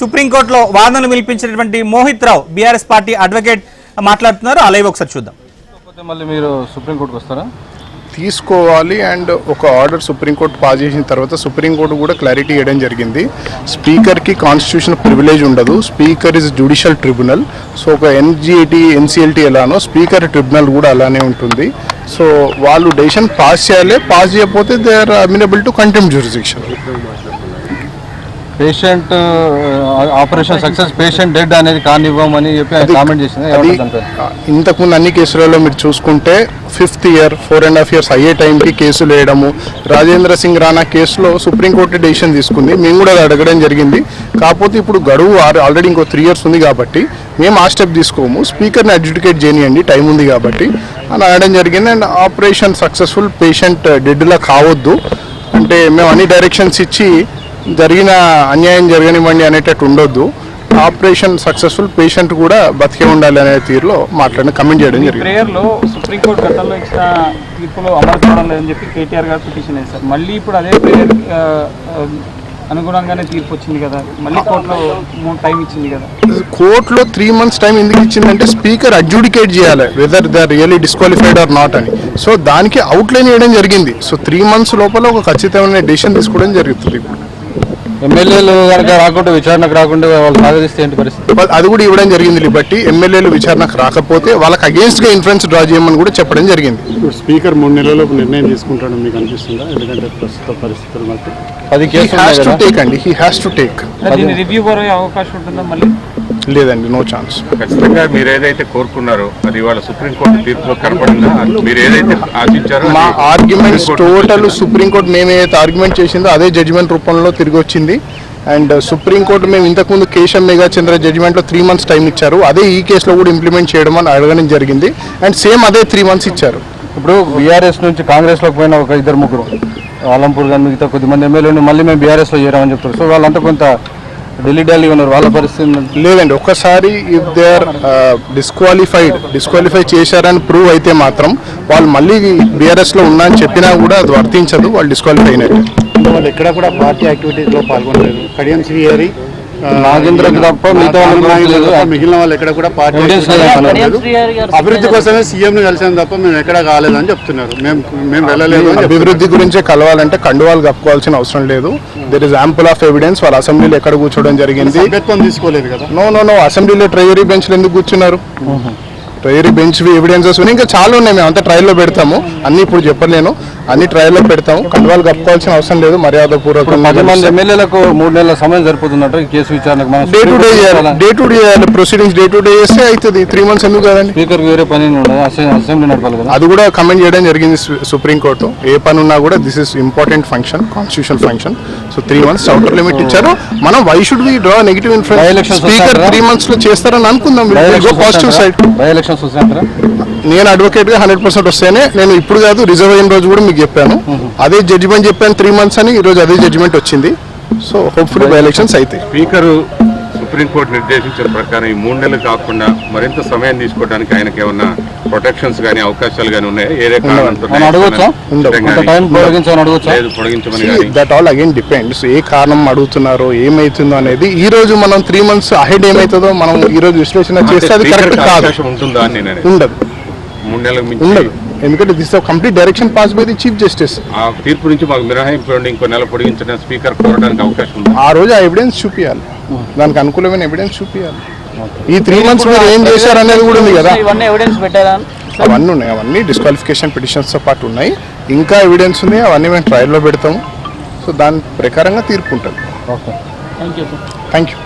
సుప్రీంకోర్టులో వాదనలు వినిపించినటువంటి మోహిత్ రావు BRS party advocate మాట్లాడుతున్నారు. ఆ లైవ్ ఒకసారి చూద్దాం. మళ్ళీ మీరు సుప్రీంకోర్టుకు వస్తారా? తీసుకోవాలి. అండ్ ఒక ఆర్డర్ సుప్రీంకోర్టు పాస్ చేసిన తర్వాత సుప్రీంకోర్టు కూడా క్లారిటీ ఇవ్వడం జరిగింది. స్పీకర్కి కాన్స్టిట్యూషన్ ప్రివిలేజ్ ఉండదు. Speaker is judicial tribunal. So ఒక ఎన్జిఏటి ఎన్సిఎల్టీ ఎలానో స్పీకర్ ట్రిబ్యునల్ కూడా అలానే ఉంటుంది. సో వాళ్ళు డెసిషన్ పాస్ చేయాలి. పాస్ చేయకపోతే they are amenable to contempt jurisdiction. Patient operation success, patient dead అనేది కానివ్వమని చెప్పి కామెంట్ చేసింది. ఇంతకుముందు అన్ని కేసులలో మీరు చూసుకుంటే 5th ఇయర్ 4.5 years అయ్యే టైంకి కేసులు వేయడము. రాజేంద్ర సింగ్ రాణా కేసులో సుప్రీంకోర్టు డెసిషన్ తీసుకుంది. మేము కూడా అడగడం జరిగింది. కాకపోతే ఇప్పుడు గడువు ఆల్రెడీ ఇంకో 3 years ఉంది కాబట్టి మేము ఆ స్టెప్ తీసుకోము. స్పీకర్ని అడ్జుడికేట్ చేయనియండి, టైం ఉంది కాబట్టి అని అనడం జరిగింది. అండ్ ఆపరేషన్ సక్సెస్ఫుల్, పేషెంట్ డెడ్లా కావద్దు అంటే మేము అన్ని డైరెక్షన్స్ ఇచ్చి జరిగిన అన్యాయం జరగనివ్వండి అనేటట్టు ఉండొద్దు. ఆపరేషన్ సక్సెస్ఫుల్, పేషెంట్ కూడా బతికే ఉండాలి అనే తీరులో కమెంట్ చేయడం జరిగింది. ప్రేయర్లో సుప్రీంకోర్టు గతంలో ఇచ్చిన తీర్పులో అమలు కావడం లేదని చెప్పి కేటీఆర్ గారు పిటిషన్ వేశారు. మళ్ళీ ఇప్పుడు అదే ప్రేయర్ అనుగుణంగానే తీర్పు వచ్చింది కదా, మళ్ళీ కోర్టులో టైం ఇచ్చింది కదా. కోర్టులో 3 months టైం ఎందుకు ఇచ్చిందంటే స్పీకర్ అడ్జుడికేట్ చేయాలి whether they are really disqualified or not అని. సో దానికి అవుట్లైన్ చేయడం జరిగింది. సో 3 months లోపల ఒక ఖచ్చితమైన డెసిషన్ తీసుకోవడం జరుగుతుంది. ఎమ్మెల్యేలు కనుక రాకుండా విచారణకు రాకుండా వాళ్ళు సాగదీస్తే ఏంటి పరిస్థితి? అది కూడా ఇవ్వడం జరిగింది. బట్టి ఎమ్మెల్యేలు విచారణకు రాకపోతే వాళ్ళకి అగేన్స్ట్గా ఇన్ఫ్లుయెన్స్ డ్రా చేయమని కూడా చెప్పడం జరిగింది. స్పీకర్ 3 నెలల్లో నిర్ణయం తీసుకుంటాడని మీకు అనిపిస్తుందా? ఎందుకంటే ప్రస్తుత పరిస్థితులు బట్టి 10 కేసులు he has to take. Review అయ్యే అవకాశం ఉంటుందా మళ్ళీ? లేదండి, నో ఛాన్స్. ఖచ్చితంగా మీరు ఏదైతే కోరుకున్నారో అది ఇవాళ సుప్రీంకోర్టు తీర్పులో కనపడిందా? మీరు ఏదైతే ఆశించారో మా ఆర్గ్యుమెంట్స్ టోటల్ సుప్రీంకోర్టు మేము ఏదైతే ఆర్గ్యుమెంట్ చేసిందో అదే జడ్జిమెంట్ రూపంలో తిరిగి వచ్చింది. అండ్ సుప్రీంకోర్టు మేము ఇంతకుముందు కేశం మేఘాచంద్ర జడ్జిమెంట్లో 3 months టైం ఇచ్చారు. అదే ఈ కేసులో కూడా ఇంప్లిమెంట్ చేయడం అని అడగడం జరిగింది. అండ్ సేమ్ అదే 3 months ఇచ్చారు. ఇప్పుడు బీఆర్ఎస్ నుంచి కాంగ్రెస్లోకి పోయిన ఒక 2-3 ఆలంపూర్ కానీ మిగతా కొద్దిమంది ఎమ్మెల్యేలు మళ్ళీ మేము బీఆర్ఎస్లో చేరామని చెప్తారు. సో వాళ్ళంతా కొంత ఢిల్లీ ఉన్నారు. వాళ్ళ పరిస్థితి లేదండి. ఒక్కసారి ఇఫ్ దే ఆర్ డిస్క్వాలిఫై చేశారని ప్రూవ్ అయితే మాత్రం వాళ్ళు మళ్ళీ బీఆర్ఎస్లో ఉన్నా అని చెప్పినా కూడా అది వర్తించదు. వాళ్ళు డిస్క్వాలిఫై అయినట్టు. వాళ్ళు ఎక్కడ కూడా పార్టీ యాక్టివిటీస్లో పాల్గొనలేదు. కడియం శ్రీహరి, నాగేంద్రకి తప్ప మిగిలిన వాళ్ళు ఎక్కడ కూడా పార్టీ అభివృద్ధి కోసమే సీఎంని కలిసాం తప్ప మేము ఎక్కడ కాలేదని చెప్తున్నారు. మేము వెళ్ళలేదు. అభివృద్ధి గురించే కలవాలంటే కండువాలు కప్పుకోవాల్సిన అవసరం లేదు. There is ample of evidence. వాళ్ళ అసెంబ్లీలో ఎక్కడ కూర్చోవడం జరిగింది. సభ్యత్వం తీసుకోలేదు కదా. నో అసెంబ్లీలో ట్రెజరీ బెంచ్లు ఎందుకు కూర్చున్నారు? ట్రయరీ బెంచ్ ఎవిడెన్సెస్ ఇంకా చాలా ఉన్నాయి. మేము అంతా ట్రయల్లో పెడతాము. అన్ని ఇప్పుడు చెప్పలేను. అన్ని ట్రయల్లో పెడతాము. కండువాలు కప్పుకోవాల్సిన అవసరం లేదు. మర్యాదపూర్వకంగా 10 మంది ఎమ్మెల్యేలకు 3 నెలల సమయం సరిపోతున్నట్టు కేసు విచారణకు డే టు డే చేయాలి. ప్రొసీడింగ్స్ డే టు డే చేస్తే అవుతుంది. 3 months ఎందుకు కదండి? స్పీకర్ వేరే పని అసెంబ్లీ నడపాలి కదా. అది కూడా కమెంట్ చేయడం జరిగింది సుప్రీంకోర్టు. ఏ పని ఉన్నా కూడా this is important function, constitution function. So 3 months outer limit ఇచ్చారు. మనం why should we draw negative influence? Speaker 3 months లో చేస్తారని అనుకుందాం. Positive side. నేను అడ్వకేట్ గా 100% వస్తేనే, నేను ఇప్పుడు కాదు రిజర్వ్ అయిన రోజు కూడా మీకు చెప్పాను. అదే జడ్జిమెంట్ చెప్పాను 3 months అని. ఈ రోజు అదే జడ్జిమెంట్ వచ్చింది. సో హోప్ఫుల్లీ బై ఎలక్షన్స్ అయితే స్పీకర్ సుప్రీంకోర్టు నిర్దేశించిన ప్రకారం ఈ 3 నెలలు కాకుండా మరింత సమయం తీసుకోవడానికి ఆయనకి ఏమన్నా ప్రొటెక్షన్స్ కానీ అవకాశాలు కానీ ఉన్నాయి? That all again depends. ఏ కారణం అడుగుతున్నారో, ఏమైతుందో అనేది ఈ రోజు మనం 3 months అహెడ్ ఏమైతుందో మనం ఈ రోజు విశ్లేషణ చేస్తే అది కరెక్ట్ కాదు. ఉంటుందా అని ఉండదు. 3 నెలలకు ఉండదు. ఎందుకంటే this complete direction pass by the chief justice. ఆ తీర్పు నుంచి మాకు మినహాయింపు ఇంకో నెల పొడిగించడం స్పీకర్ కోరడానికి అవకాశం ఉంది. ఆ రోజు ఆ ఎవిడెన్స్ చూపించాలి. దానికి అనుకూలమైన ఎవిడెన్స్ చూపించాలి. ఈ 3 months మీరు ఏం చేశారు అనేది కూడా ఉంది కదా. అవన్నీ ఉన్నాయి. అవన్నీ డిస్క్వాలిఫికేషన్ పిటిషన్స్ తో పాటు ఉన్నాయి. ఇంకా ఎవిడెన్స్ ఉంది. అవన్నీ మేము ట్రయల్లో పెడతాము. సో దాని ప్రకారంగా తీర్పు ఉంటుంది. Okay, thank you.